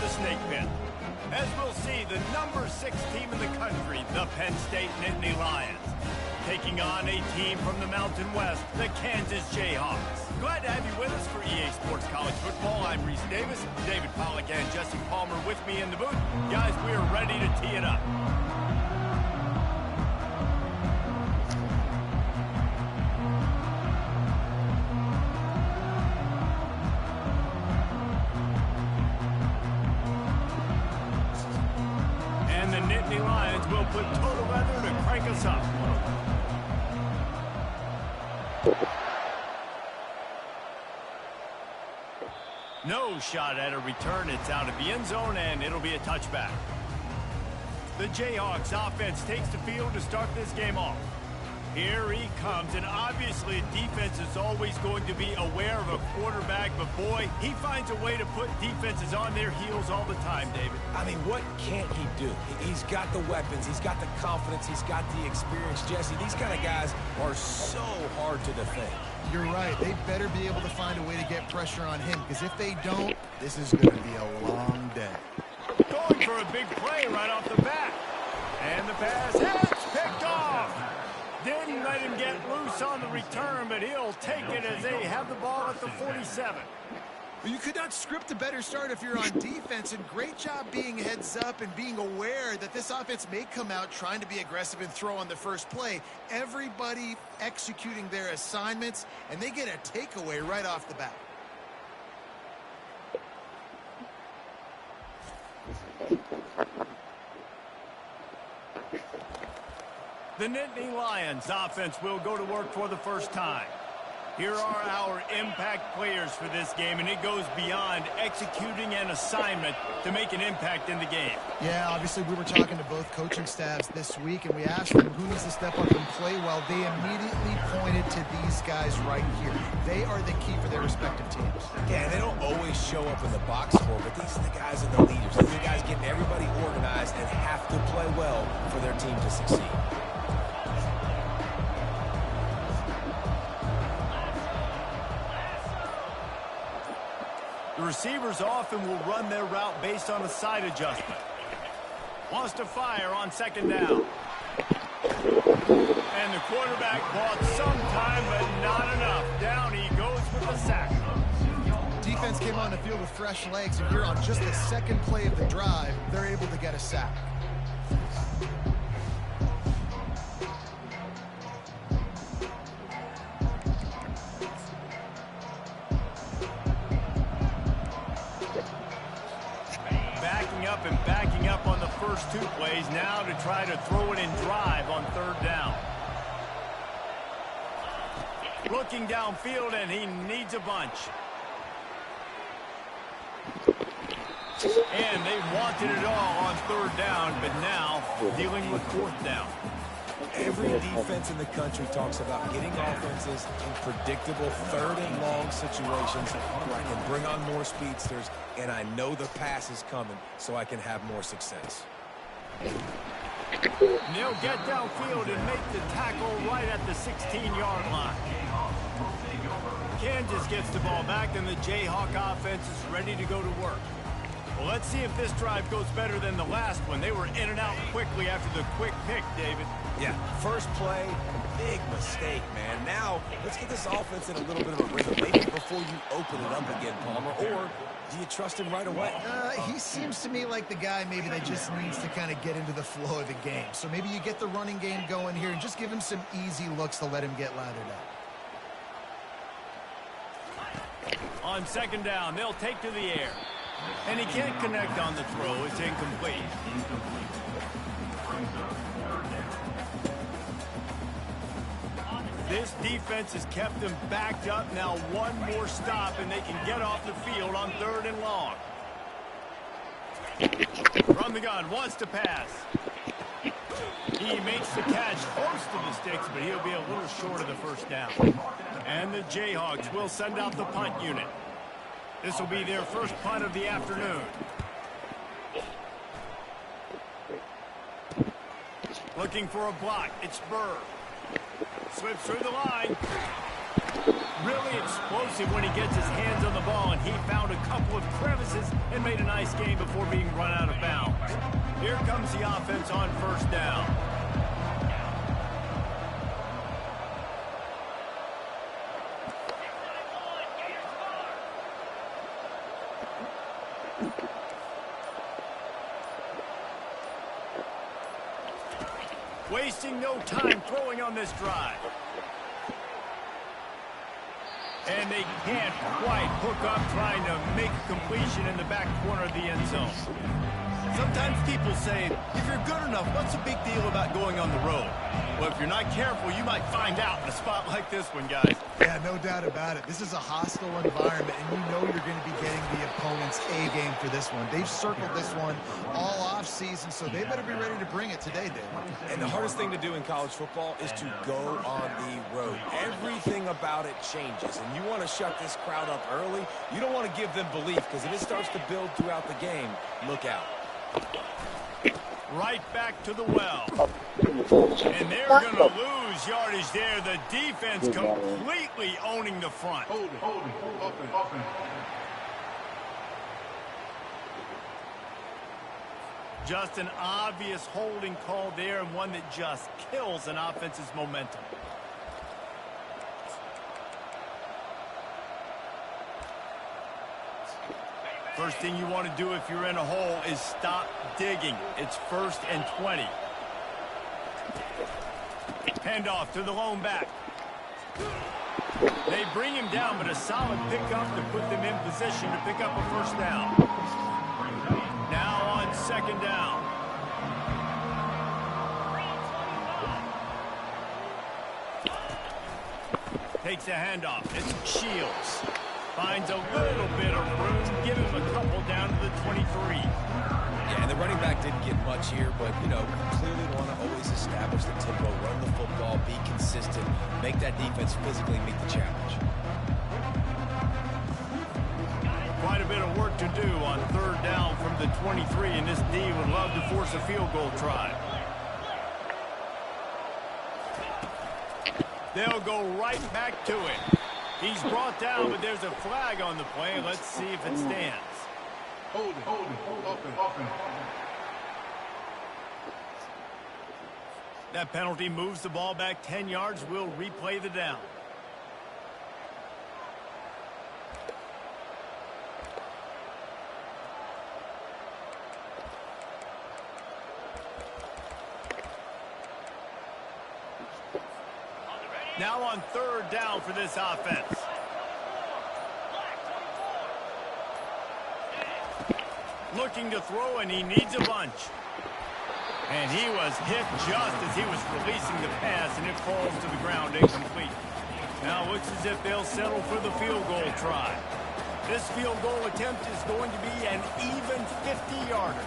the snake pit. As we'll see, the number 6 team in the country, the Penn State Nittany Lions, taking on a team from the Mountain West, the Kansas Jayhawks. Glad to have you with us for EA Sports College Football. I'm Reese Davis, David Pollack and Jesse Palmer with me in the booth. Guys, we are ready to tee it up. And the Nittany Lions will put total weather to crank us up. No shot at a return. It's out of the end zone, and it'll be a touchback. The Jayhawks offense takes the field to start this game off. Here he comes, and obviously defense is always going to be aware of a quarterback, but boy, he finds a way to put defenses on their heels all the time, David. I mean, what can't he do? He's got the weapons, he's got the confidence, he's got the experience. Jesse, these kind of guys are so hard to defend. You're right. They better be able to find a way to get pressure on him, because if they don't, this is going to be a long day. Going for a big play right off the bat. And the pass is picked off. Didn't let him get loose on the return, but he'll take it as they have the ball at the 47. Well, you could not script a better start if you're on defense, and great job being heads up and being aware that this offense may come out trying to be aggressive and throw on the first play. Everybody executing their assignments, and they get a takeaway right off the bat. The Nittany Lions offense will go to work for the first time. Here are our impact players for this game, and it goes beyond executing an assignment to make an impact in the game. Yeah, obviously we were talking to both coaching staffs this week, and we asked them who needs to step up and play well. They immediately pointed to these guys right here. They are the key for their respective teams. Yeah, they don't always show up in the box score, but these are the guys and the leaders. These are the guys getting everybody organized and have to play well for their team to succeed. The receivers often will run their route based on a side adjustment. Wants to fire on second down. And the quarterback bought some time, but not enough. Down he goes with the sack. Defense came on the field with fresh legs, and here on just the second play of the drive, they're able to get a sack. Backing up on the first 2 plays now to try to throw it in drive on third down. Looking downfield, and he needs a bunch. And they wanted it all on third down, but now dealing with fourth down. Every defense in the country talks about getting offenses in predictable third and long situations where I can bring on more speedsters and I know the pass is coming so I can have more success. They'll get downfield and make the tackle right at the 16-yard line. Kansas gets the ball back, and the Jayhawk offense is ready to go to work. Well, let's see if this drive goes better than the last one. They were in and out quickly after the quick pick, David. Yeah, first play, big mistake, man. Now, let's get this offense in a little bit of a rhythm. Maybe before you open it up again, Palmer, or do you trust him right away? He seems to me like the guy maybe that just needs to kind of get into the flow of the game. So maybe you get the running game going here and just give him some easy looks to let him get lathered up. On second down, they'll take to the air. And he can't connect on the throw. It's incomplete. This defense has kept them backed up. Now one more stop, and they can get off the field on third and long. From the gun, wants to pass. He makes the catch close to the sticks, but he'll be a little short of the first down. And the Jayhawks will send out the punt unit. This will be their first punt of the afternoon. Looking for a block. It's Burr. Slips through the line. Really explosive when he gets his hands on the ball, and he found a couple of crevices and made a nice gain before being run out of bounds. Here comes the offense on first down. Wasting no time throwing on this drive. And they can't quite hook up trying to make a completion in the back corner of the end zone. Sometimes people say, if you're good enough, what's the big deal about going on the road? Well, if you're not careful, you might find out in a spot like this one, guys. Yeah, no doubt about it. This is a hostile environment, and you know you're going to be getting the opponent's A game for this one. They've circled this one all off season, so they better be ready to bring it today, Dave. And the hardest thing to do in college football is to go on the road. Everything about it changes, and you want to shut this crowd up early. You don't want to give them belief, because if it starts to build throughout the game, look out. Right back to the well. And they're going to lose yardage there. The defense completely owning the front. Hold it, open. Just an obvious holding call there, and one that just kills an offense's momentum. First thing you want to do if you're in a hole is stop digging. It's 1st and 20. Handoff to the lone back. They bring him down, but a solid pickup to put them in position to pick up a first down. Now on 2nd down. Takes a handoff. It's Shields. Finds a little bit of room. Give him a couple down to the 23. Yeah, and the running back didn't get much here, but, you know, clearly want to always establish the tempo, run the football, be consistent, make that defense physically meet the challenge. Quite a bit of work to do on 3rd down from the 23, and this D would love to force a field goal try. They'll go right back to it. He's brought down, but there's a flag on the play. Let's see if it stands. Hold it, open. That penalty moves the ball back 10 yards. We'll replay the down. Now on 3rd down for this offense. Looking to throw, and he needs a bunch. And he was hit just as he was releasing the pass, and it falls to the ground incomplete. Now it looks as if they'll settle for the field goal try. This field goal attempt is going to be an even 50-yarder.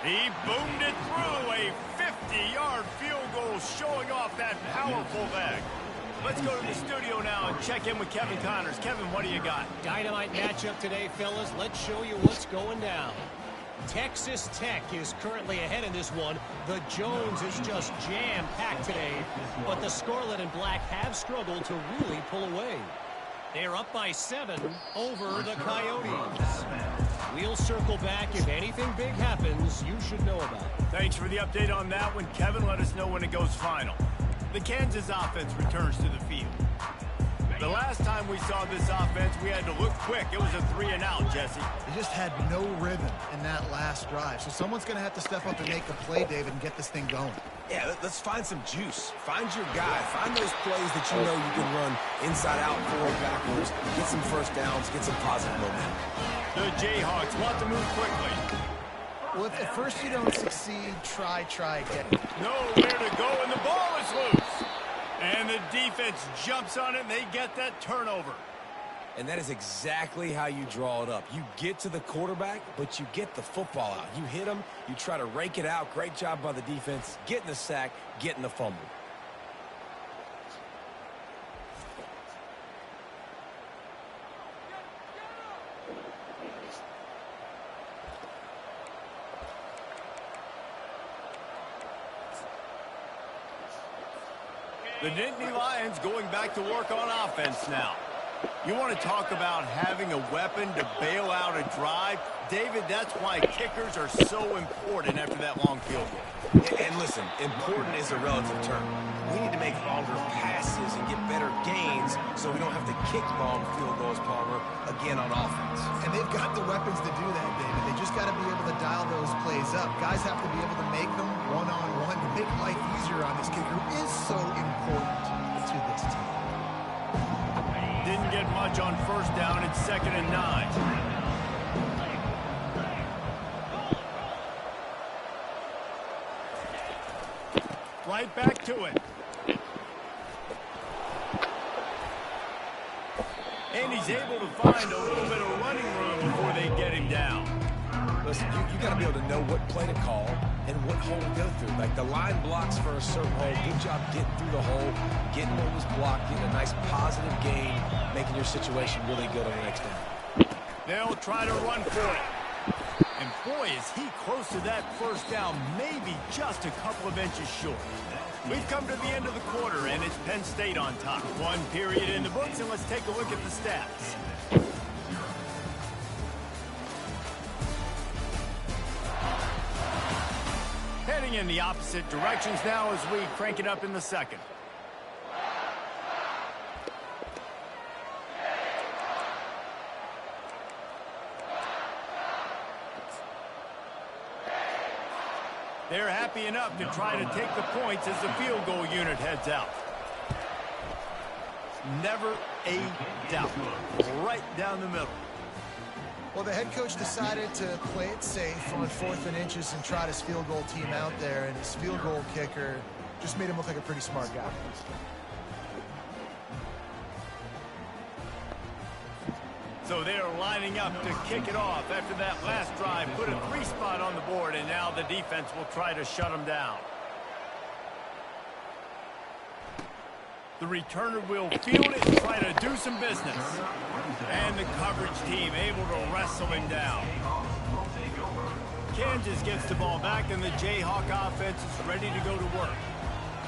He boomed it through. A 50-yard field goal showing off that powerful leg. Let's go to the studio now and check in with Kevin Connors. Kevin, what do you got? Dynamite matchup today, fellas. Let's show you what's going down. Texas Tech is currently ahead in this one. The Jones is just jam-packed today, but the Scarlet and Black have struggled to really pull away. They're up by 7 over the Coyotes. We'll circle back. If anything big happens, you should know about it. Thanks for the update on that one, Kevin. Let us know when it goes final. The Kansas offense returns to the field. The last time we saw this offense, we had to look quick. It was a 3-and-out, Jesse. They just had no rhythm in that last drive. So someone's going to have to step up and make a play, David, and get this thing going. Yeah, let's find some juice. Find your guy. Find those plays that you know you can run inside out, forward, backwards, get some first downs, get some positive momentum. The Jayhawks want to move quickly. Well, if at first you don't succeed, try again. Nowhere to go, and the ball is loose. And the defense jumps on it, and they get that turnover. And that is exactly how you draw it up. You get to the quarterback, but you get the football out. You hit him, you try to rake it out. Great job by the defense, getting the sack, getting the fumble. The Nittany Lions going back to work on offense now. You want to talk about having a weapon to bail out a drive? David, that's why kickers are so important after that long field goal. And listen, important is a relative term. We need to make longer passes and get better gains so we don't have to kick long field goals, Palmer, again on offense. And they've got the weapons to do that, David. They just got to be able to dial those plays up. Guys have to be able to make them one-on-one to make life easier on this kicker, who is so important to this team. Didn't get much on first down. It's 2nd and 9. Right back to it. And he's able to find a little bit of running room before they get him down. Listen, you got to be able to know what play to call and what hole to go through. Like the line blocks for a certain hole. Good job getting through the hole, getting what was blocked, getting a nice positive gain, making your situation really good on the next down. They'll try to run for it. And boy, is he close to that first down, maybe just a couple of inches short. We've come to the end of the quarter, and it's Penn State on top. One period in the books, and let's take a look at the stats. Heading in the opposite directions now as we crank it up in the second. They're happy enough to try to take the points as the field goal unit heads out. Never a doubt. Right down the middle. Well, the head coach decided to play it safe on 4th and inches and trot his field goal team out there, and his field goal kicker just made him look like a pretty smart guy. So they're lining up to kick it off after that last drive. Put a 3 spot on the board, and now the defense will try to shut them down. The returner will field it and try to do some business. And the coverage team able to wrestle him down. Kansas gets the ball back, and the Jayhawk offense is ready to go to work.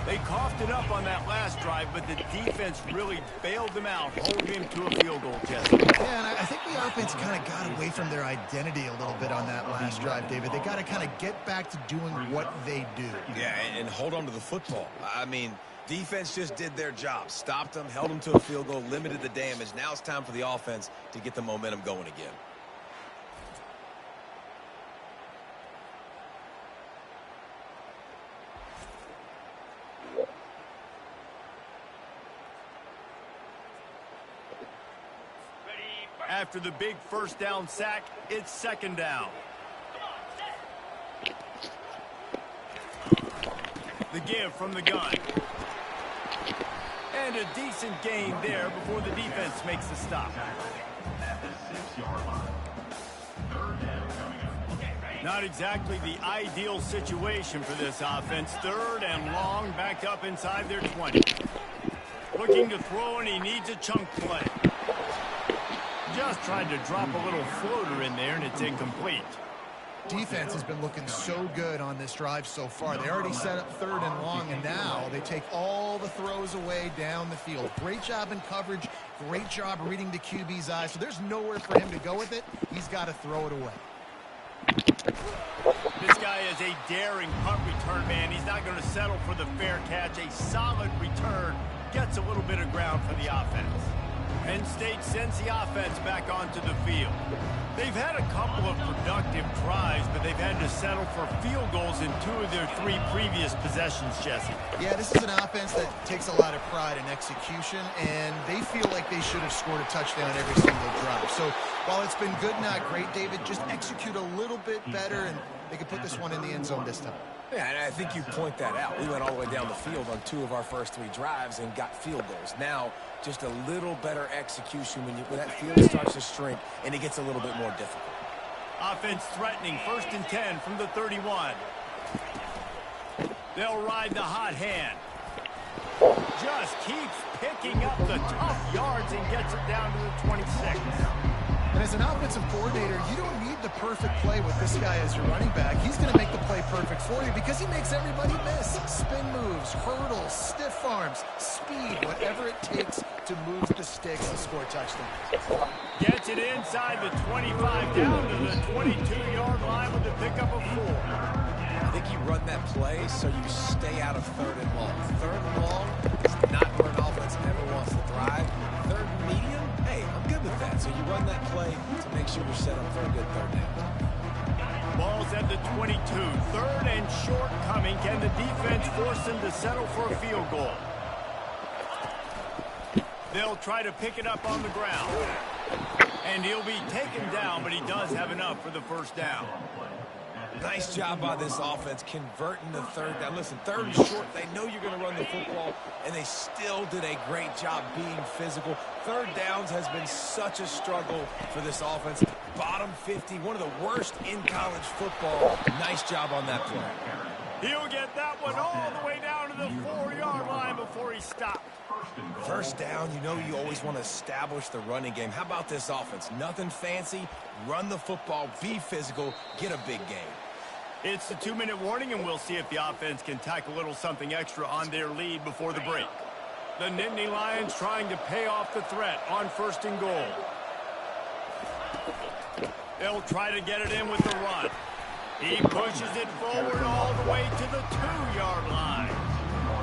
They coughed it up on that last drive, but the defense really bailed them out, holding him to a field goal, Jesse. Yeah, and I think the offense kind of got away from their identity a little bit on that last drive, David. They got to kind of get back to doing what they do. Yeah, and hold on to the football. I mean, defense just did their job. Stopped them, held them to a field goal, limited the damage. Now it's time for the offense to get the momentum going again. After the big first down sack, it's 2nd down. The give from the gun. And a decent gain there before the defense makes the stop. Not exactly the ideal situation for this offense. 3rd and long, back up inside their 20. Looking to throw, and he needs a chunk play. Just tried to drop a little floater in there, and it's incomplete. Defense has been looking so good on this drive so far. They already set up 3rd and long, and now they take all the throws away down the field. Great job in coverage. Great job reading the QB's eyes. So there's nowhere for him to go with it. He's got to throw it away. This guy is a daring punt return man. He's not going to settle for the fair catch. A solid return. Gets a little bit of ground for the offense. Penn State sends the offense back onto the field. They've had a couple of productive tries, but they've had to settle for field goals in 2 of their 3 previous possessions, Jesse. Yeah, this is an offense that takes a lot of pride in execution, and they feel like they should have scored a touchdown every single drive. So while it's been good, not great, David, just execute a little bit better, and they could put this one in the end zone this time. Yeah, and I think you point that out. We went all the way down the field on 2 of our first 3 drives and got field goals. Now, just a little better execution when that field starts to shrink and it gets a little bit more difficult. Offense threatening, 1st and 10 from the 31. They'll ride the hot hand. Just keeps picking up the tough yards and gets it down to the 26. And as an offensive coordinator, you don't need the perfect play with this guy as your running back. He's going to make the play perfect for you because he makes everybody miss. Spin moves, hurdles, stiff arms, speed, whatever it takes to move the sticks and score touchdowns. Gets it inside the 25 down to the 22-yard line with a pickup of 4. I think you run that play so you stay out of 3rd and long. 3rd and long is not where an offense ever wants to thrive. 3rd and medium, hey, I'm good with that. So you run that play to make sure you're set up for a good 3rd down. Ball's at the 22. 3rd and short coming. Can the defense force him to settle for a field goal? They'll try to pick it up on the ground. And he'll be taken down, but he does have enough for the first down. Nice job by this offense converting the 3rd down. Listen, 3rd and short, they know you're going to run the football, and they still did a great job being physical. 3rd downs has been such a struggle for this offense. Bottom 50, one of the worst in college football. Nice job on that play. He'll get that one all the way down to the 4-yard line before he stops. First down, you know you always want to establish the running game. How about this offense? Nothing fancy. Run the football, be physical, get a big gain. It's the 2-minute warning, and we'll see if the offense can tack a little something extra on their lead before the break. The Nittany Lions trying to pay off the threat on 1st and goal. They'll try to get it in with the run. He pushes it forward all the way to the 2-yard line.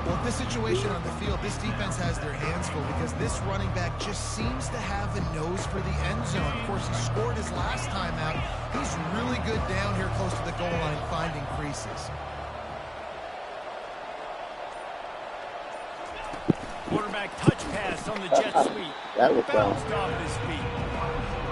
Well, this situation on the field, this defense has their hands full because this running back just seems to have a nose for the end zone. Of course, he scored his last time out. He's really good down here close to the goal line, finding creases. Quarterback touch pass on the jet sweep. Bounced off his feet.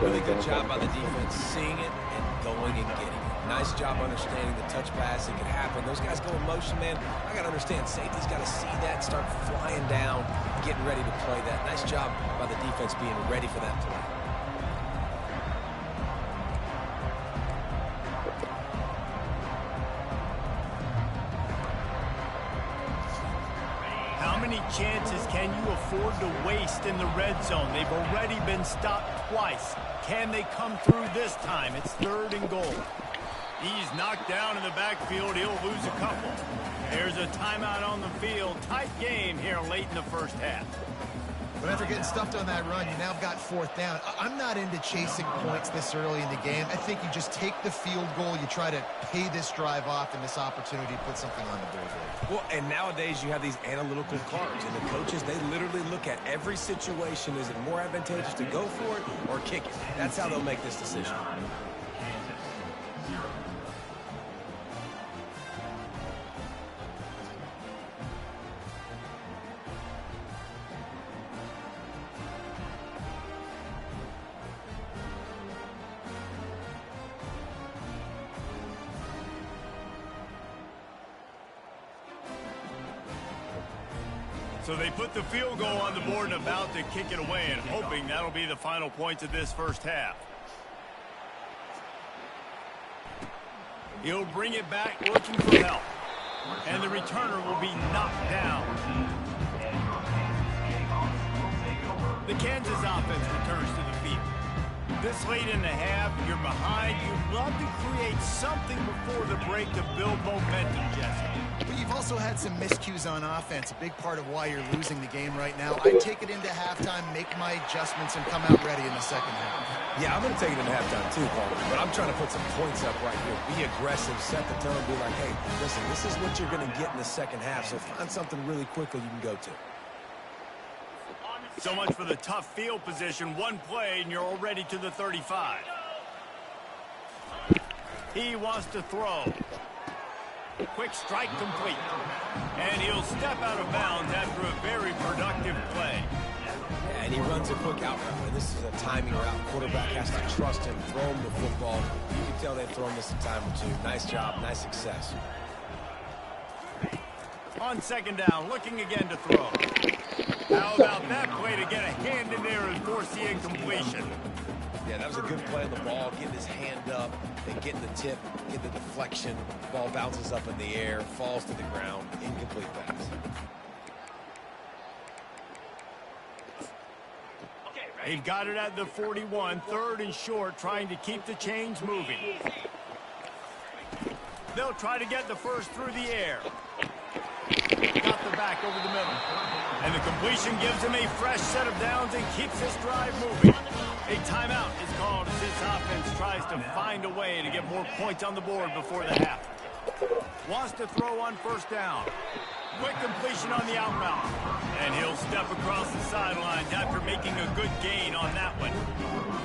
Really good job by the defense seeing it and going and getting it. Nice job understanding the touch pass. It can happen. Those guys go in motion, man. I got to understand, safety's got to see that, start flying down, getting ready to play that. Nice job by the defense being ready for that play. How many chances can you afford to waste in the red zone? They've already been stopped twice. Can they come through this time? It's 3rd and goal. He's knocked down in the backfield. He'll lose a couple. There's a timeout on the field. Tight game here late in the first half. But after getting stuffed on that run, you now got 4th down. I'm not into chasing points this early in the game. I think you just take the field goal. You try to pay this drive off and this opportunity to put something on the board here. Well, and nowadays you have these analytical cards, and the coaches, they literally look at every situation. Is it more advantageous to go for it or kick it? That's how they'll make this decision. So they put the field goal on the board and about to kick it away, and hoping that'll be the final points of this first half. He'll bring it back looking for help. And the returner will be knocked down. The Kansas offense returns to the field. This late in the half, you're behind. You'd love to create something before the break to build momentum, Jesse. But you've also had some miscues on offense, a big part of why you're losing the game right now. I take it into halftime, make my adjustments, and come out ready in the second half. Yeah, I'm going to take it into halftime too, Paul. But I'm trying to put some points up right here. Be aggressive, set the tone, be like, hey, listen, this is what you're going to get in the second half, so find something really quickly you can go to. So much for the tough field position. One play, and you're already to the 35. He wants to throw. Quick strike complete. And he'll step out of bounds after a very productive play. Yeah, and he runs a quick out route. And this is a timing route. Quarterback has to trust him, throw him the football. You can tell they've thrown this a time or two. Nice job, nice success. On second down, looking again to throw. How about that play to get a hand in there and force the incompletion? Yeah, that was a good play on the ball, getting his hand up, then getting the tip, getting the deflection. Ball bounces up in the air, falls to the ground, incomplete pass. They've got it at the 41, 3rd and short, trying to keep the chains moving. They'll try to get the first through the air. Got the back over the middle. And the completion gives him a fresh set of downs and keeps this drive moving. A timeout is called as this offense tries to find a way to get more points on the board before the half. Wants to throw on 1st down. Quick completion on the outbound. And he'll step across the sidelines after making a good gain on that one.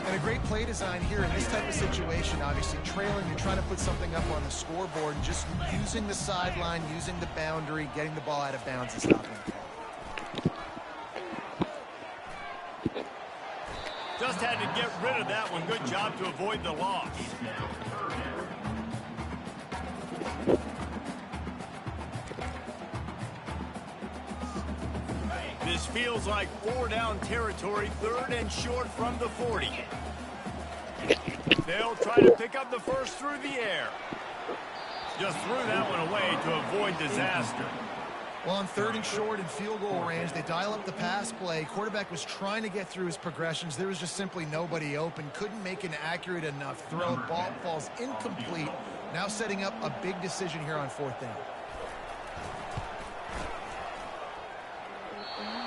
And a great play design here in this type of situation. Obviously, trailing, you're trying to put something up on the scoreboard, and just using the sideline, using the boundary, getting the ball out of bounds and stopping the call. Just had to get rid of that one. Good job to avoid the loss. This feels like 4-down territory, 3rd and short from the 40. They'll try to pick up the first through the air. Just threw that one away to avoid disaster. Well, on 3rd and short and field goal range, they dial up the pass play. Quarterback was trying to get through his progressions. There was just simply nobody open. Couldn't make an accurate enough throw. Ball falls incomplete. Now setting up a big decision here on 4th down.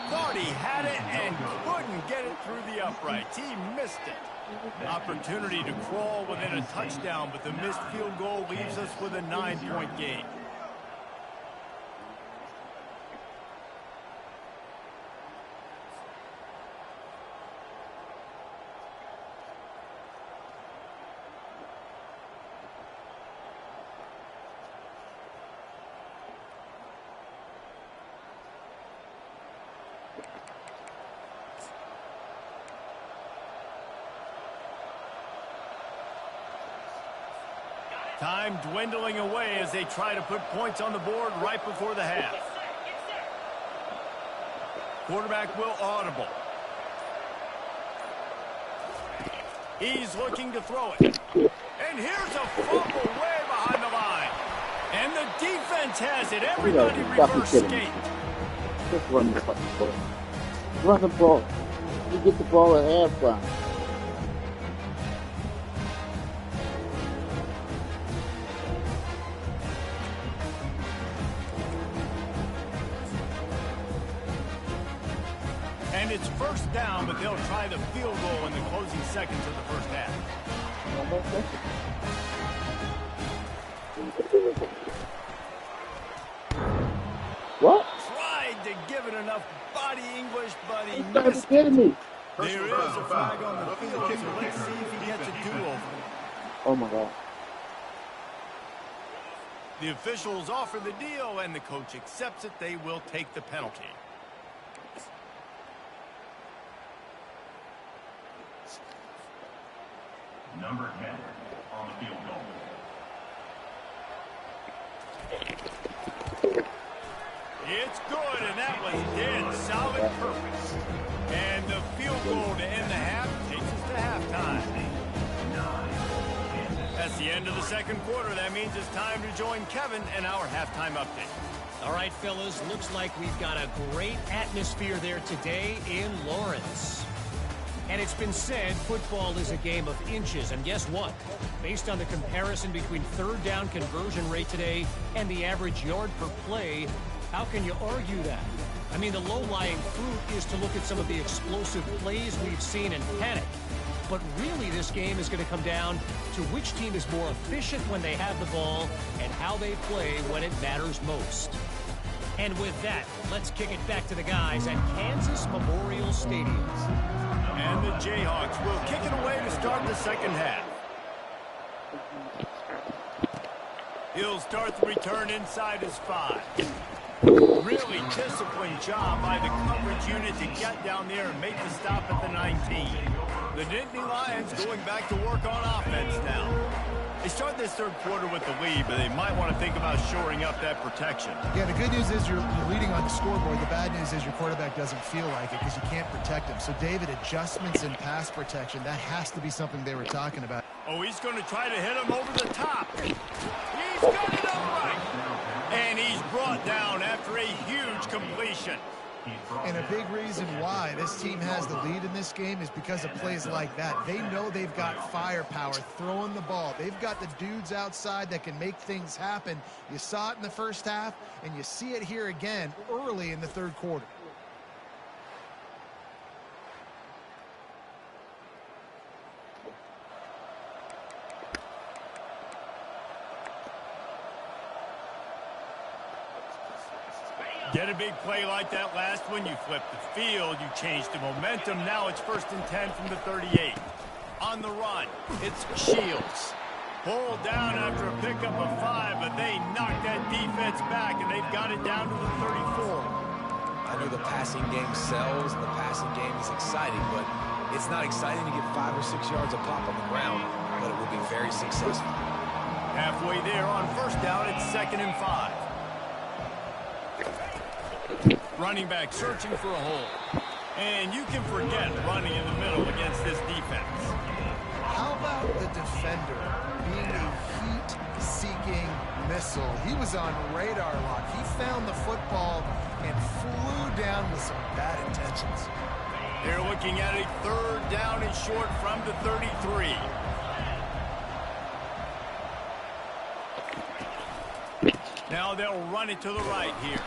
Thought he had it and couldn't get it through the uprights. He missed it. Opportunity to crawl within a touchdown, but the missed field goal leaves us with a 9-point game. Time dwindling away as they try to put points on the board right before the half. Quarterback will audible. He's looking to throw it. And here's a fumble way behind the line. And the defense has it. Everybody reverse skate. Just run the fucking ball. Run the ball. You get the ball at halftime. And it's 1st down, but they'll try the field goal in the closing seconds of the 1st half. What? Tried to give it enough body English, but he You gotta be missed it. kidding me. There is a flag on the field, so let's see if he gets a do-over. Oh my God. The officials offer the deal, and the coach accepts it. They will take the penalty. Number 10 on the field goal. It's good, and that was dead solid purpose. And the field goal to end the half takes us to halftime. That's the end of the 2nd quarter. That means it's time to join Kevin and our halftime update. All right, fellas, looks like we've got a great atmosphere there today in Lawrence. And it's been said football is a game of inches. And guess what? Based on the comparison between 3rd down conversion rate today and the average yard per play, how can you argue that? I mean, the low-lying fruit is to look at some of the explosive plays we've seen and panic. But really, this game is going to come down to which team is more efficient when they have the ball and how they play when it matters most. And with that, let's kick it back to the guys at Kansas Memorial Stadium. And the Jayhawks will kick it away to start the 2nd half. He'll start the return inside his 5. Really disciplined job by the coverage unit to get down there and make the stop at the 19. The Nittany Lions going back to work on offense now. They start this 3rd quarter with the lead, but they might want to think about shoring up that protection. Yeah, the good news is you're leading on the scoreboard. The bad news is your quarterback doesn't feel like it because you can't protect him. So, David, adjustments in pass protection, that has to be something they were talking about. Oh, he's going to try to hit him over the top. He's got it upright. And he's brought down after a huge completion. And a big reason why this team has the lead in this game is because of plays like that. They know they've got firepower throwing the ball. They've got the dudes outside that can make things happen. You saw it in the first half, and you see it here again early in the third quarter. Get a big play like that last one, you flip the field, you change the momentum. Now it's 1st and 10 from the 38. On the run, it's Shields. Pulled down after a pickup of 5, but they knocked that defense back, and they've got it down to the 34. I know the passing game sells, and the passing game is exciting, but it's not exciting to get 5 or 6 yards a pop on the ground, but it will be very successful. Halfway there on 1st down, it's 2nd and 5. Running back searching for a hole. And you can forget running in the middle against this defense. How about the defender being a heat-seeking missile? He was on radar lock. He found the football and flew down with some bad intentions. They're looking at a 3rd down and short from the 33. Now they'll run it to the right here.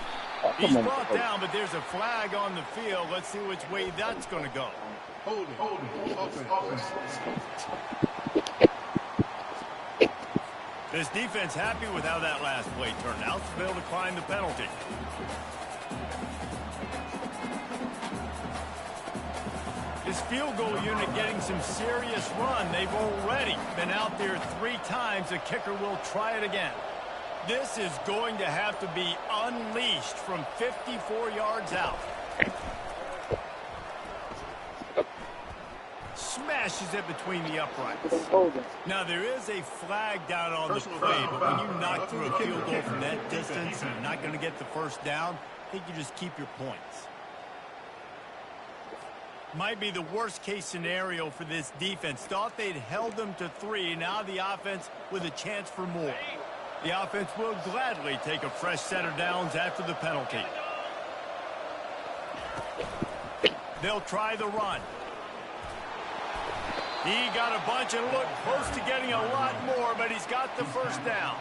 He's brought down, but there's a flag on the field. Let's see which way that's going to go. Hold it, offense. This defense happy with how that last play turned out, so they'll decline the penalty. This field goal unit getting some serious run. They've already been out there 3 times. The kicker will try it again. This is going to have to be unleashed from 54 yards out. Smashes it between the uprights. Now, there is a flag down on the play, but when you knock through a field goal from that distance and you're not going to get the 1st down, I think you just keep your points. Might be the worst-case scenario for this defense. Thought they'd held them to 3. Now the offense with a chance for more. The offense will gladly take a fresh set of downs after the penalty. They'll try the run. He got a bunch and looked close to getting a lot more, but he's got the 1st down.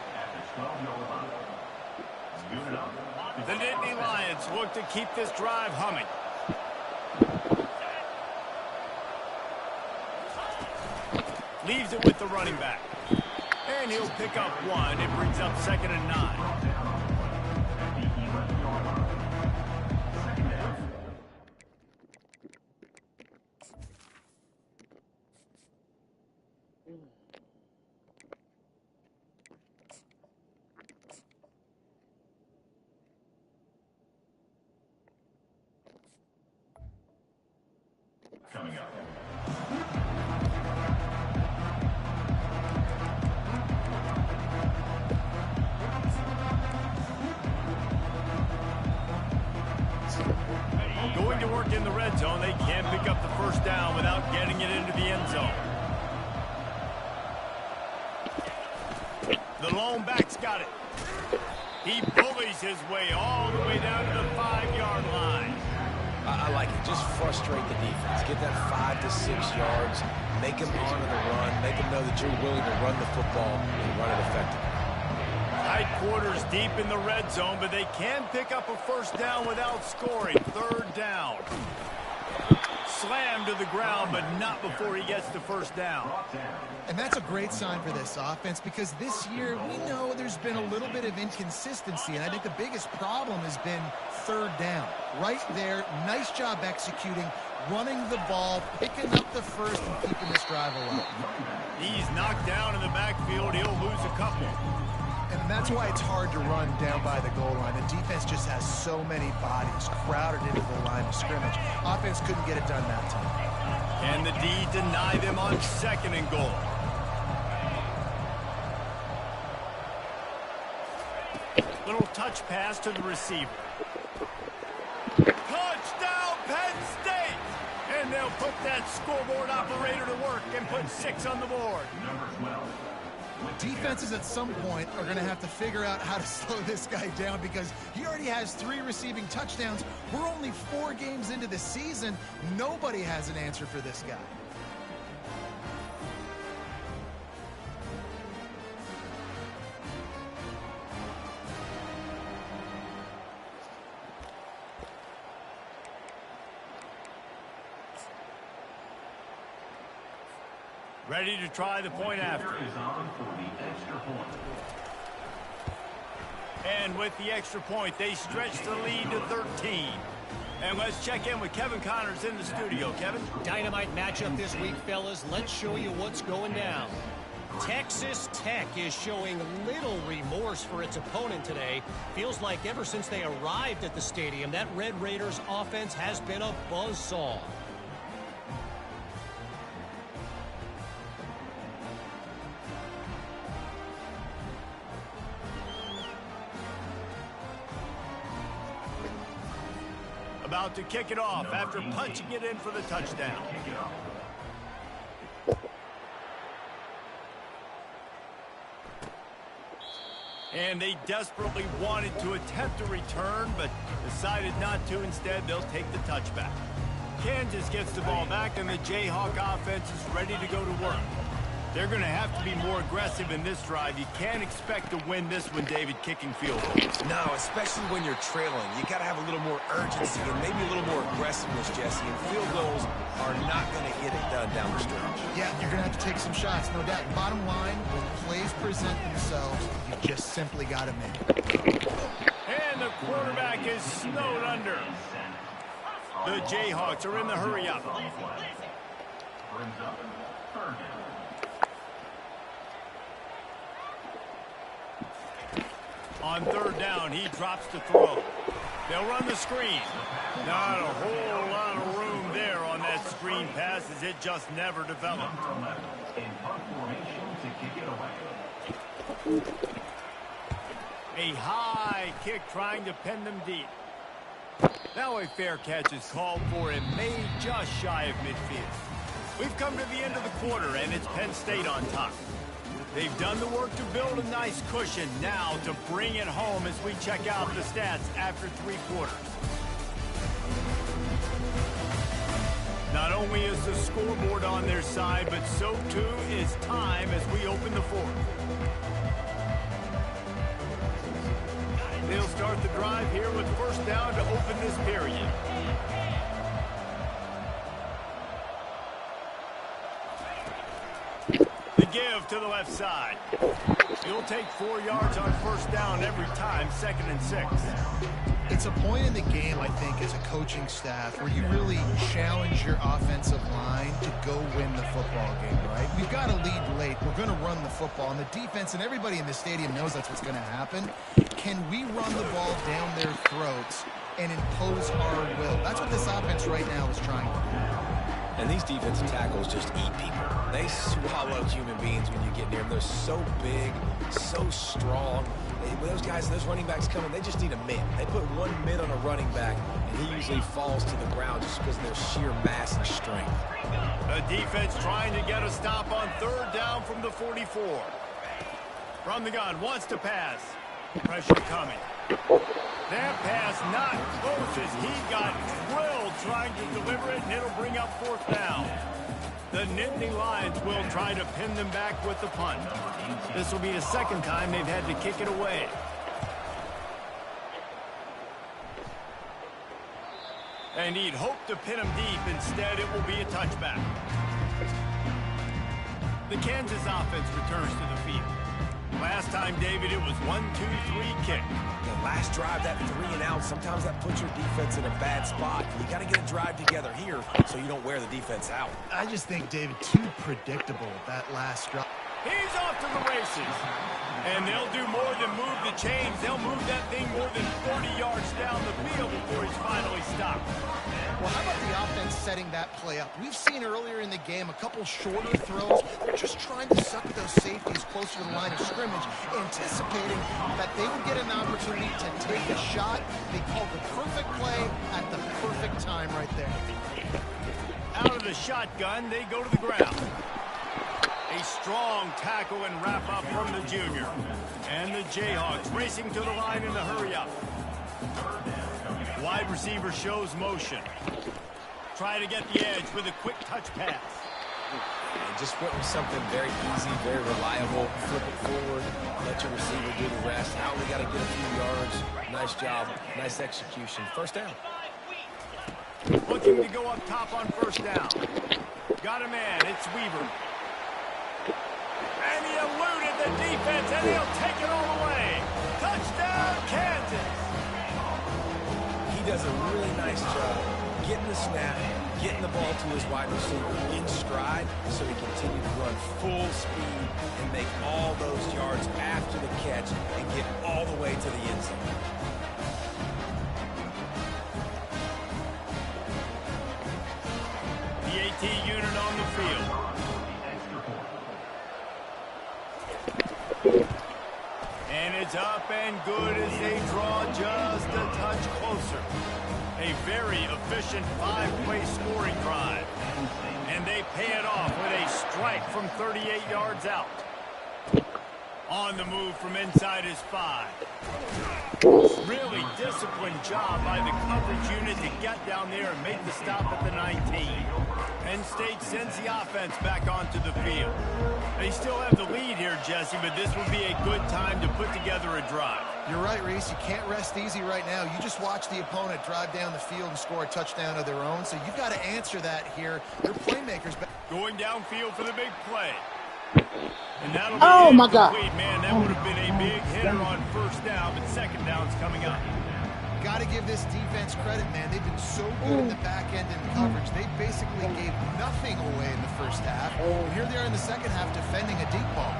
The Nittany Lions look to keep this drive humming. Leaves it with the running back. And he'll pick up 1. It brings up 2nd and 9. Coming up. Going to work in the red zone. They can't pick up the 1st down without getting it into the end zone. The lone back's got it. He bullies his way all the way down to the 5-yard line. I like it. Just frustrate the defense. Get that 5 to 6 yards. Make them honor the run. Make them know that you're willing to run the football and run it effectively. Tight quarters deep in the red zone, but they can pick up a 1st down without scoring. 3rd down. Slammed to the ground, but not before he gets the 1st down. And that's a great sign for this offense because this year we know there's been a little bit of inconsistency, and I think the biggest problem has been 3rd down. Right there, nice job executing, running the ball, picking up the 1st, and keeping this drive alive. He's knocked down in the backfield. He'll lose a couple. And that's why it's hard to run down by the goal line. The defense just has so many bodies crowded into the line of scrimmage. Offense couldn't get it done that time. Can the D deny them on 2nd and goal? Little touch pass to the receiver. Touchdown, Penn State! And they'll put that scoreboard operator to work and put 6 on the board. Number 12. Defenses at some point are going to have to figure out how to slow this guy down because he already has 3 receiving touchdowns. We're only 4 games into the season. Nobody has an answer for this guy. Ready to try the point after. And with the extra point, they stretch the lead to 13. And let's check in with Kevin Connors in the studio. Kevin? Dynamite matchup this week, fellas. Let's show you what's going down. Texas Tech is showing little remorse for its opponent today. Feels like ever since they arrived at the stadium, that Red Raiders offense has been a buzzsaw. About to kick it off after punching it in for the touchdown. And they desperately wanted to attempt a return, but decided not to. Instead, they'll take the touchback. Kansas gets the ball back, and the Jayhawk offense is ready to go to work. They're going to have to be more aggressive in this drive. You can't expect to win this one, David, kicking field goals. No, especially when you're trailing. You got to have a little more urgency and maybe a little more aggressiveness, Jesse. And field goals are not going to get it done down the stretch. Yeah, you're going to have to take some shots, no doubt. Bottom line, when plays present themselves, you just simply got to make it. And the quarterback is snowed under. The Jayhawks are in the hurry up. On 3rd down, he drops to throw. They'll run the screen. Not a whole lot of room there on that screen pass as it just never developed. A high kick trying to pin them deep. Now a fair catch is called for and made just shy of midfield. We've come to the end of the quarter, and it's Penn State on top. They've done the work to build a nice cushion. Now to bring it home as we check out the stats after 3 quarters. Not only is the scoreboard on their side, but so too is time as we open the 4th. They'll start the drive here with 1st down to open this period. Give to the left side. You'll take 4 yards on 1st down every time, 2nd and 6. It's a point in the game, I think, as a coaching staff where you really challenge your offensive line to go win the football game, right? We've got to lead late. We're going to run the football. And the defense and everybody in the stadium knows that's what's going to happen. Can we run the ball down their throats and impose our will? That's what this offense right now is trying to do. And these defensive tackles just eat people. They swallow human beings when you get near them. They're so big, so strong. When those guys, those running backs coming, they just need a mid. They put 1 mid on a running back, and he usually falls to the ground just because of their sheer mass and strength. The defense trying to get a stop on 3rd down from the 44. From the gun, wants to pass. Pressure coming. That pass not close as he got drilled trying to deliver it, and it'll bring up 4th down. The Nittany Lions will try to pin them back with the punt. This will be the 2nd time they've had to kick it away. And he'd hoped to pin them deep. Instead, it will be a touchback. The Kansas offense returns to the field. Last time, David, it was 1-2-3 kick. The last drive, that 3 and out, sometimes that puts your defense in a bad spot. You got to get a drive together here so you don't wear the defense out. I just think, David, too predictable that last drive. He's off to the races. And they'll do more than move the chains. They'll move that thing more than 40 yards down the field before he's finally stopped. Well, how about the offense setting that play up? We've seen earlier in the game a couple shorter throws. They're just trying to suck those safeties closer to the line of scrimmage, anticipating that they would get an opportunity to take a shot. They called the perfect play at the perfect time right there. Out of the shotgun, they go to the ground. A strong tackle and wrap up from the junior. And the Jayhawks racing to the line in the hurry up. Wide receiver shows motion. Try to get the edge with a quick touch pass. And just went with something very easy, very reliable. Flip it forward, let your receiver do the rest. I only got to get a few yards. Nice job, nice execution. First down. Looking to go up top on first down. Got a man, it's Weaver. And he eluded the defense, and he'll take it all the way. Touchdown, Kansas. He does a really nice job getting the snap, getting the ball to his wide receiver in stride so he continues to run full speed and make all those yards after the catch and get all the way to the end zone. The AT unit on the field. And it's up and good as they draw just a touch closer. A very efficient 5-play scoring drive. And they pay it off with a strike from 38 yards out. On the move from inside his 5. Really disciplined job by the coverage unit to get down there and make the stop at the 19. Penn State sends the offense back onto the field. They still have the lead here, Jesse, but this would be a good time to put together a drive. You're right, Reese. You can't rest easy right now. You just watch the opponent drive down the field and score a touchdown of their own, so you've got to answer that here. Your playmakers... Going downfield for the big play. And that'll be my God. Man, that would have been a big hitter on first down, but second down's coming up. Got to give this defense credit, man. They've been so good in the back end and coverage. They basically gave nothing away in the first half. And here they are in the second half defending a deep ball.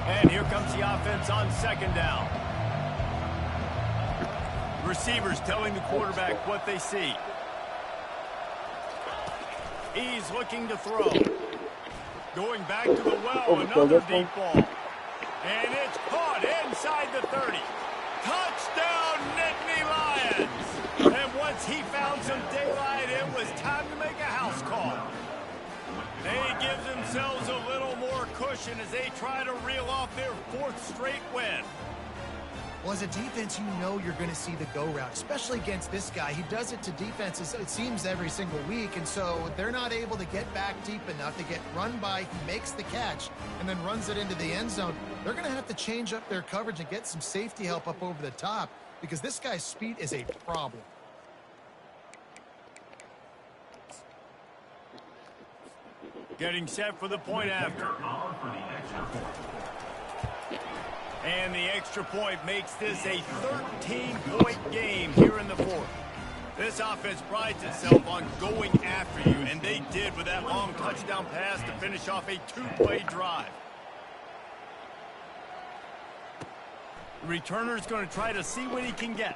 And here comes the offense on second down. Receivers telling the quarterback what they see. He's looking to throw. Going back to the well, another deep ball. And it's caught inside the 30. Touchdown, Nittany Lions! And once he found some daylight, it was time to make a house call. They give themselves a little more cushion as they try to reel off their 4th straight win. Well, as a defense, you know you're going to see the go route, especially against this guy. He does it to defenses, it seems, every single week, and so they're not able to get back deep enough to get run by. He makes the catch and then runs it into the end zone. They're going to have to change up their coverage and get some safety help up over the top because this guy's speed is a problem. Getting set for the point after. And the extra point makes this a 13-point game here in the 4th. This offense prides itself on going after you, and they did with that long touchdown pass to finish off a 2-play drive. The returner's going to try to see what he can get.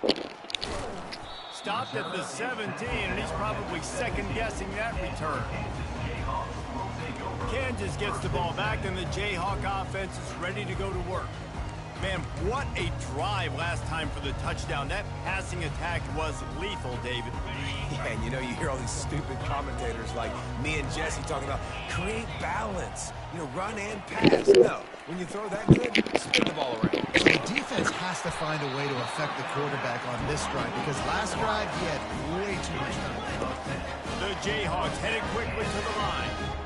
Stopped at the 17, and he's probably second-guessing that return. Kansas gets the ball back, and the Jayhawk offense is ready to go to work. Man, what a drive last time for the touchdown. That passing attack was lethal, David. Yeah, and you know, you hear all these stupid commentators like me and Jesse talking about create balance, you know, run and pass. No, when you throw that good, spin the ball around. So the defense has to find a way to affect the quarterback on this drive because last drive he had way too much time. The Jayhawks headed quickly to the line.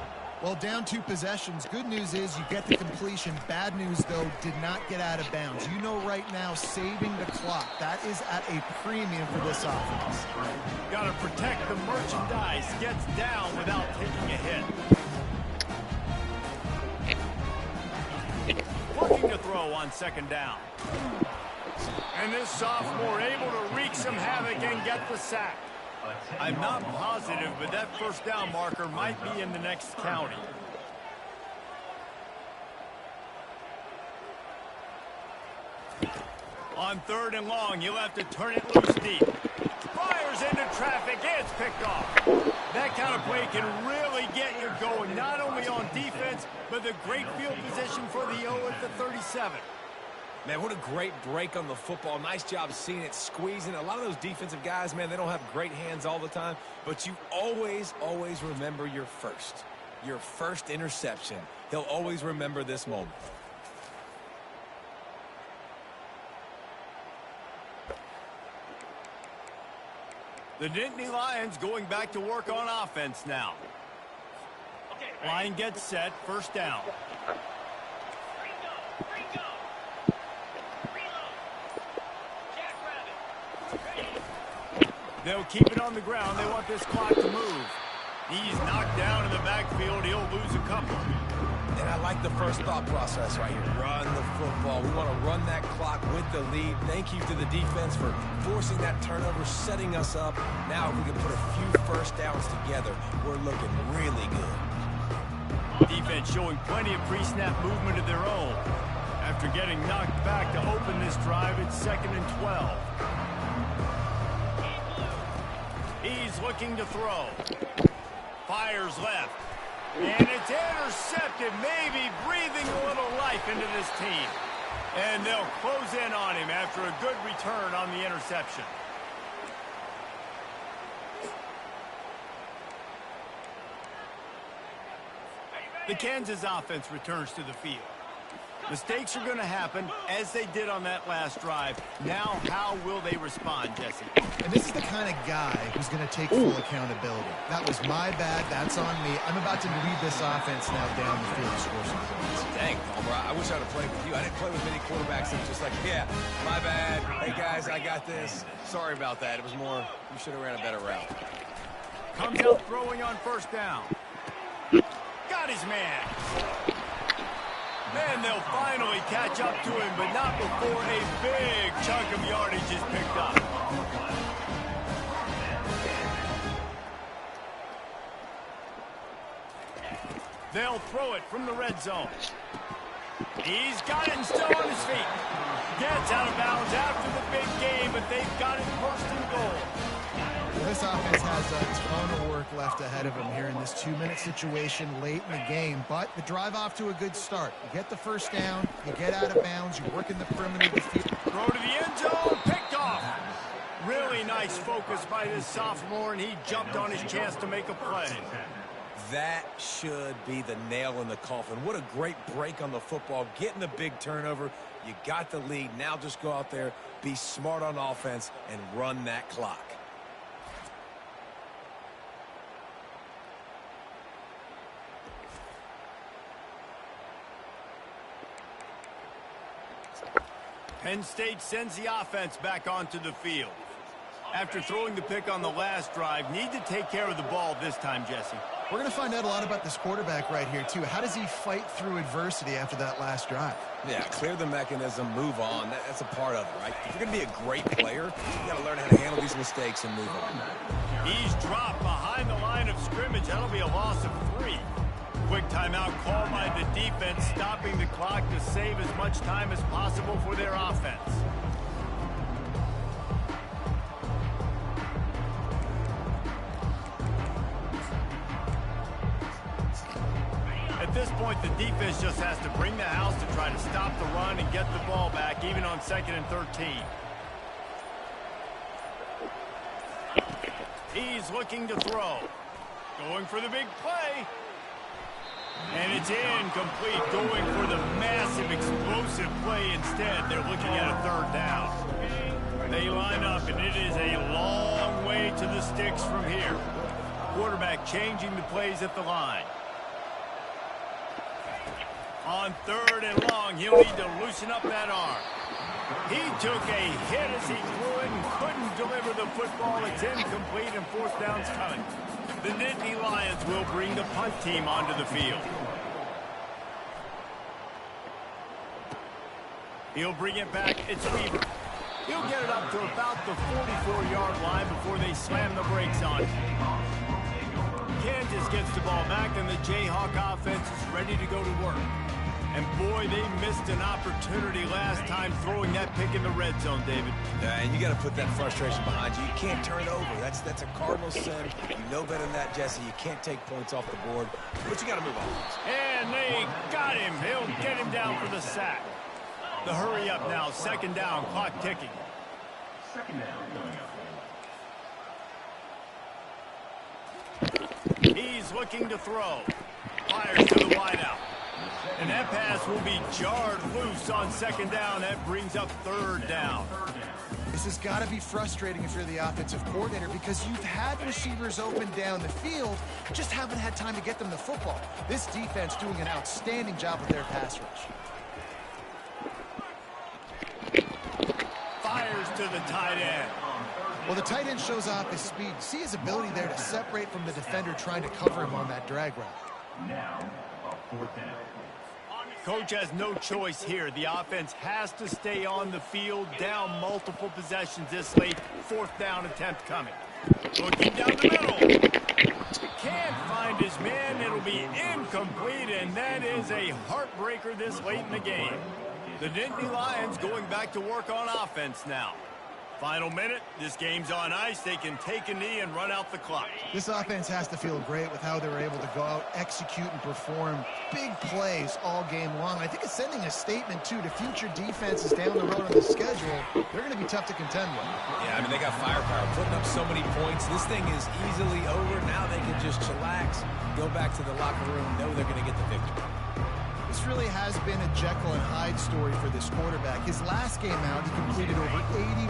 Well, down 2 possessions. Good news is you get the completion. Bad news, though, did not get out of bounds. You know right now, saving the clock, that is at a premium for this offense. Got to protect the merchandise. Gets down without taking a hit. Looking to throw on second down. And this sophomore able to wreak some havoc and get the sack. I'm not positive, but that first down marker might be in the next county. On 3rd and long, you'll have to turn it loose deep. Fires into traffic, it's picked off. That kind of play can really get you going, not only on defense, but the great field position for the O at the 37. Man, what a great break on the football. Nice job seeing it, squeezing. A lot of those defensive guys, man, they don't have great hands all the time, but you always, always remember your first. your first interception. He'll always remember this moment. The Nittany Lions going back to work on offense now. Line gets set, first down. They'll keep it on the ground. They want this clock to move. He's knocked down in the backfield. He'll lose a couple. And I like the first thought process right here. Run the football. We want to run that clock with the lead. Thank you to the defense for forcing that turnover, setting us up. Now if we can put a few first downs together, we're looking really good. Defense showing plenty of pre-snap movement of their own. After getting knocked back to open this drive, it's 2nd and 12. He's looking to throw. Fires left. And it's intercepted, maybe breathing a little life into this team. And they'll close in on him after a good return on the interception. The Kansas offense returns to the field. Mistakes are going to happen, as they did on that last drive. Now, how will they respond, Jesse? And this is the kind of guy who's going to take full accountability. That was my bad. That's on me. I'm about to lead this offense now down the field to score some points. Dang, Palmer, I wish I'd have played with you. I didn't play with many quarterbacks that were just like, yeah, my bad. Hey, guys, I got this. Sorry about that. It was more, you should have ran a better route. Comes out throwing on first down. Got his man. Then they'll finally catch up to him, but not before a big chunk of yardage is picked up. They'll throw it from the red zone. He's got it and still on his feet. Gets out of bounds after the big game, but they've got it first and goal. This offense has a ton of work left ahead of them here in this 2-minute situation late in the game, but the drive off to a good start. You get the first down, you get out of bounds, you work in the perimeter of the field. Throw to the end zone, picked off. Really nice focus by this sophomore, and he jumped on his chance to make a play. That should be the nail in the coffin. What a great break on the football, getting the big turnover. You got the lead. Now just go out there, be smart on offense, and run that clock. Penn State sends the offense back onto the field. After throwing the pick on the last drive, need to take care of the ball this time, Jesse. We're going to find out a lot about this quarterback right here, too. How does he fight through adversity after that last drive? Yeah, clear the mechanism, move on. That's a part of it, right? If you're going to be a great player, you got to learn how to handle these mistakes and move on. He's dropped behind the line of scrimmage. That'll be a loss of 3. Quick timeout called by the defense, stopping the clock to save as much time as possible for their offense. At this point, the defense just has to bring the house to try to stop the run and get the ball back, even on 2nd and 13. He's looking to throw. Going for the big play. And it's incomplete, going for the massive, explosive play instead. They're looking at a 3rd down. They line up, and it is a long way to the sticks from here. Quarterback changing the plays at the line. On 3rd and long, he'll need to loosen up that arm. He took a hit as he threw it and couldn't deliver the football. It's incomplete, and 4th down's coming. The Nittany Lions will bring the punt team onto the field. He'll bring it back. It's Weaver. He'll get it up to about the 44-yard line before they slam the brakes on it. Kansas gets the ball back, and the Jayhawk offense is ready to go to work. And boy, they missed an opportunity last time throwing that pick in the red zone, David. Yeah, and you got to put that frustration behind you. You can't turn over. That's a Cardinal sin. You know better than that, Jesse. You can't take points off the board, but you got to move on. And they got him. They'll get him down for the sack. The hurry up now. 2nd down. Clock ticking. 2nd down coming up. He's looking to throw. Fires to the wideout. And that pass will be jarred loose on second down. That brings up third down. This has got to be frustrating if you're the offensive coordinator because you've had receivers open down the field, just haven't had time to get them the football. This defense doing an outstanding job with their pass rush. Fires to the tight end. Well, the tight end shows off his speed. See his ability there to separate from the defender trying to cover him on that drag route. Now, a 4th down. Coach has no choice here. The offense has to stay on the field, down multiple possessions this late. 4th down attempt coming. Looking down the middle. Can't find his man. It'll be incomplete, and that is a heartbreaker this late in the game. The Nittany Lions going back to work on offense now. Final minute, this game's on ice. They can take a knee and run out the clock. This offense has to feel great with how they were able to go out, execute, and perform big plays all game long. I think it's sending a statement, too, to future defenses down the road on the schedule. They're going to be tough to contend with. Yeah, I mean, they got firepower, putting up so many points. This thing is easily over. Now they can just chillax, go back to the locker room, know they're going to get the victory. This really has been a Jekyll and Hyde story for this quarterback. His last game out, he completed over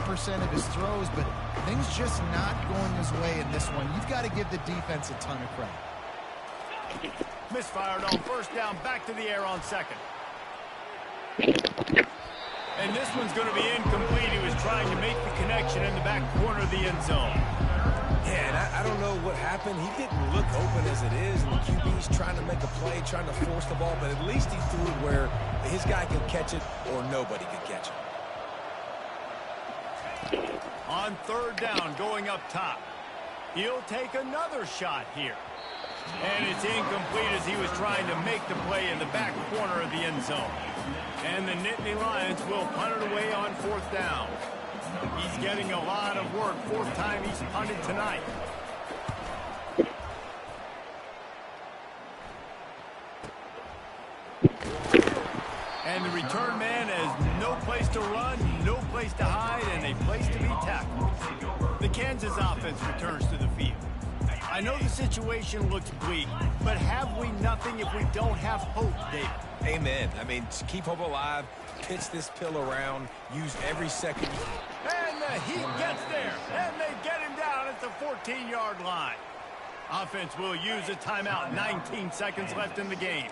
80% of his throws, but things just not going his way in this one. You've got to give the defense a ton of credit. Misfired on first down, back to the air on second. And this one's going to be incomplete. He was trying to make the connection in the back corner of the end zone. Yeah, and I don't know what happened. He didn't look open as it is, and the QB's trying to make a play, trying to force the ball, but at least he threw it where his guy could catch it or nobody could catch it. On third down, going up top. He'll take another shot here. And it's incomplete as he was trying to make the play in the back corner of the end zone. And the Nittany Lions will punt it away on 4th down. He's getting a lot of work. 4th time he's punted tonight. And the return man has no place to run, no place to hide, and a place to be tackled. The Kansas offense returns to the field. I know the situation looks bleak, but have we nothing if we don't have hope, David? Amen. I mean, keep hope alive, pitch this pill around, use every second. And the Heat gets there, and they get him down at the 14-yard line. Offense will use a timeout, 19 seconds left in the game.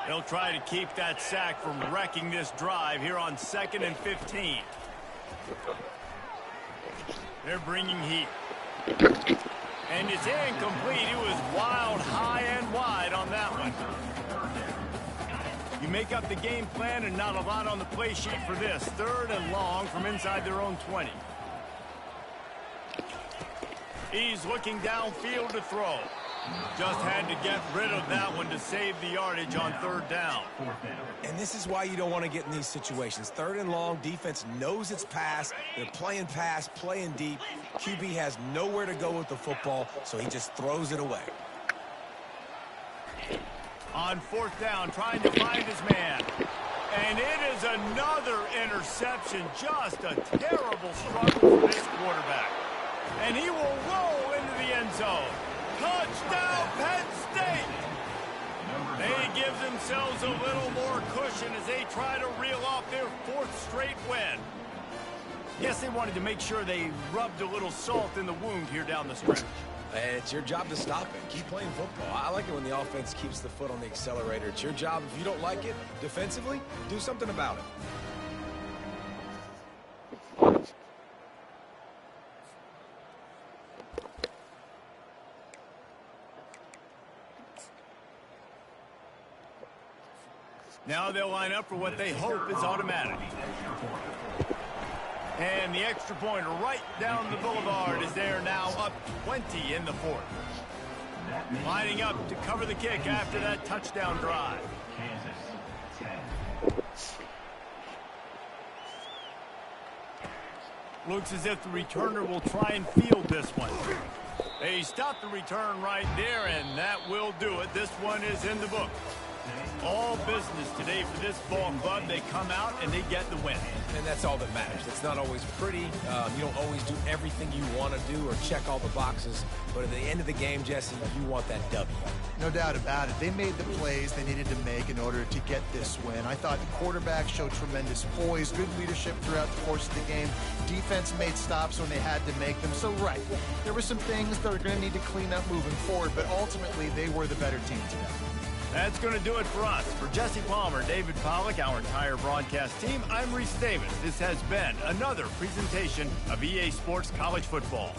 They'll try to keep that sack from wrecking this drive here on 2nd and 15. They're bringing heat. And it's incomplete. It was wild, high and wide on that one. You make up the game plan and not a lot on the play sheet for this. 3rd and long from inside their own 20. He's looking downfield to throw. Just had to get rid of that one to save the yardage on 3rd down. And this is why you don't want to get in these situations. 3rd and long, defense knows it's pass. They're playing pass, playing deep. QB has nowhere to go with the football, so he just throws it away. On 4th down, trying to find his man. And it is another interception. Just a terrible struggle for this quarterback. And he will roll into the end zone. Touchdown, Penn State! They give themselves a little more cushion as they try to reel off their 4th straight win. Yes, they wanted to make sure they rubbed a little salt in the wound here down the stretch. And it's your job to stop it. Keep playing football. I like it when the offense keeps the foot on the accelerator. It's your job. If you don't like it defensively, do something about it. Now they'll line up for what they hope is automatic. And the extra point right down the boulevard is there now, up 20 in the 4th. Lining up to cover the kick after that touchdown drive. Looks as if the returner will try and field this one. They stop the return right there, and that will do it. This one is in the book. All business today for this ball club. They come out and they get the win. And that's all that matters. It's not always pretty. You don't always do everything you want to do or check all the boxes. But at the end of the game, Jesse, you want that W. No doubt about it. They made the plays they needed to make in order to get this win. I thought the quarterback showed tremendous poise, good leadership throughout the course of the game. Defense made stops when they had to make them. So, right, there were some things that are going to need to clean up moving forward, but ultimately they were the better team today. That's going to do it for us. For Jesse Palmer, David Pollack, our entire broadcast team, I'm Reese Davis. This has been another presentation of EA Sports College Football.